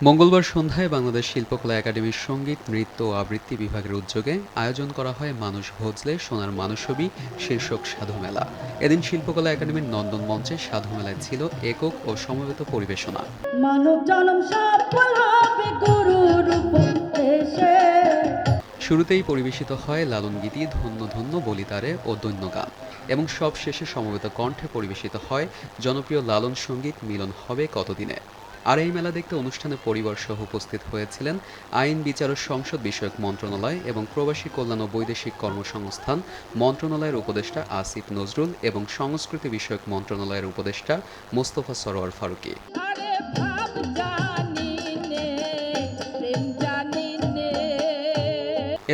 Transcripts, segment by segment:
মঙ্গলবার সন্ধ্যায় বাংলাদেশ শিল্পকলা একাডেমির সঙ্গীত, নৃত্য ও আবৃত্তি বিভাগের উদ্যোগে আয়োজন করা হয় মানুষ ভজলে সোনার মানুষবি শীর্ষক সাধু মেলা। এদিন শিল্পকলা একাডেমির নন্দন মঞ্চে সাধু মেলায় ছিল একক ও সমবেত পরিবেশনা। মানব জনম সফল হবে গুরুর উপদেশে। শুরুতেই পরিবেশিত হয় লালন গীতি, ধন্য ধন্য বলিতারে ও দৈন্য গান, এবং সব শেষে সমবেত কণ্ঠে পরিবেশিত হয় জনপ্রিয় লালন সঙ্গীত মিলন হবে কতদিনে। আর এই মেলা দেখতে অনুষ্ঠানে পরিবার সহ উপস্থিত হয়েছিলেন আইন, বিচার ও সংসদ বিষয়ক মন্ত্রণালয় এবং প্রবাসী কল্যাণ ও বৈদেশিক কর্মসংস্থান মন্ত্রণালয়ের উপদেষ্টা আসিফ নজরুল এবং সংস্কৃতি বিষয়ক মন্ত্রণালয়ের উপদেষ্টা মোস্তফা সরোয়ার ফারুকী। আরে ভাব জানি নে, প্রেম জানি নে।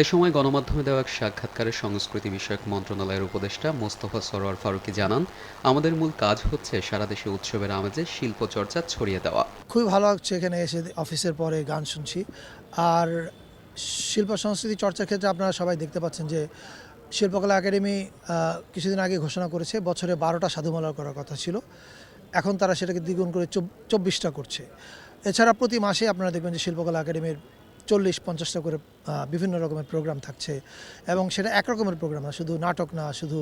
এ সময় গণমাধ্যমে দেওয়া এক সাক্ষাৎকারে সংস্কৃতি বিষয়ক মন্ত্রণালয়ের উপদেষ্টা মোস্তফা সরোয়ার ফারুকী জানান, আমাদের মূল কাজ হচ্ছে সারা দেশে উৎসবের আমেজে শিল্প চর্চা ছড়িয়ে দেওয়া। খুবই ভালো লাগছে এখানে এসে অফিসের পরে গান শুনছি। আর শিল্প সংস্কৃতি চর্চার ক্ষেত্রে আপনারা সবাই দেখতে পাচ্ছেন যে শিল্পকলা একাডেমি কিছুদিন আগে ঘোষণা করেছে বছরে 12টা সাধুমেলা করার কথা ছিল, এখন তারা সেটাকে দ্বিগুণ করে 24টা করছে। এছাড়া প্রতি মাসে আপনারা দেখবেন যে শিল্পকলা একাডেমির 40-50টা করে বিভিন্ন রকমের প্রোগ্রাম থাকছে, এবং সেটা একরকমের প্রোগ্রাম না, শুধু নাটক না, শুধু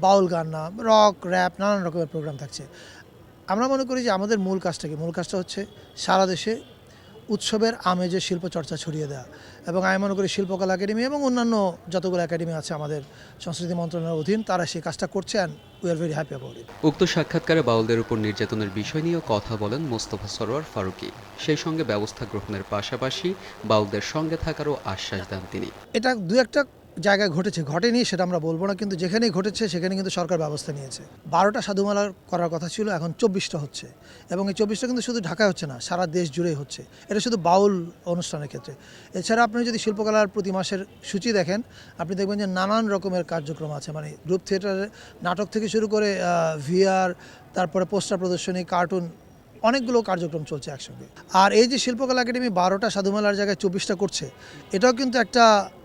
বাউল গান না, রক, র্যাপ, নানান রকমের প্রোগ্রাম থাকছে। আমরা মনে করি যে আমাদের মূল কাজটা হচ্ছে সারা দেশে উৎসবের আমেজে শিল্প চর্চা ছড়িয়ে দেওয়া, এবং আমি মনে করি শিল্পকলা একাডেমি এবং অন্যান্য যতগুলো একাডেমি আছে আমাদের সংস্কৃতি মন্ত্রণালয়ের অধীন, তারা সেই কাজটা করছে, and we are very happy about it. উক্ত সাক্ষাৎকারে বাউলদের উপর নির্যাতনের বিষয় নিয়েও কথা বলেন মোস্তফা সরোয়ার ফারুকী। সেই সঙ্গে ব্যবস্থা গ্রহণের পাশাপাশি বাউলদের সঙ্গে থাকারও আশ্বাস দেন তিনি। এটা দু একটা জায়গায় ঘটেনি সেটা আমরা বলবো না, কিন্তু যেখানেই ঘটেছে সেখানে কিন্তু সরকার ব্যবস্থা নিয়েছে। 12টা সাধুমেলা করার কথা ছিল, এখন 24টা হচ্ছে, এবং এই 24টা কিন্তু শুধু ঢাকায় হচ্ছে না, সারা দেশ জুড়েই হচ্ছে। এটা শুধু বাউল অনুষ্ঠানের ক্ষেত্রে। এছাড়া আপনি যদি শিল্পকলার প্রতি মাসের সূচি দেখেন, আপনি দেখবেন যে নানান রকমের কার্যক্রম আছে, মানে গ্রুপ থিয়েটারের নাটক থেকে শুরু করে ভিআর, তারপরে পোস্টার প্রদর্শনী, কার্টুন, অনেকগুলো কার্যক্রম চলছে একসঙ্গে। আর এই যে শিল্পকলা একাডেমি 12টা সাধুমেলার জায়গায় 24টা করছে, এটাও কিন্তু একটা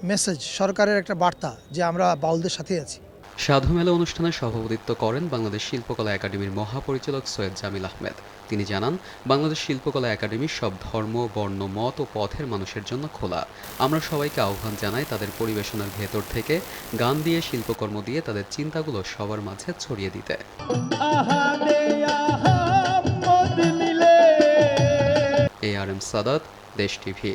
মেসেজ, সরকারের একটা বার্তা যে আমরা বাউলদের সাথেই আছি। সাধু মেলা অনুষ্ঠানে সভাপতিত্ব করেন বাংলাদেশ শিল্পকলা একাডেমির মহাপরিচালক সৈয়দ জামিল আহমেদ। তিনি জানান, বাংলাদেশ শিল্পকলা একাডেমি সব ধর্ম, বর্ণ, মত ও পথের মানুষের জন্য খোলা। আমরা সবাইকে আহ্বান জানাই তাদের পরিবেশনার ভেতর থেকে গান দিয়ে, শিল্পকর্ম দিয়ে তাদের চিন্তাগুলো সবার মাঝে ছড়িয়ে দিতে। ARM সাদাত, দেশ টিভি।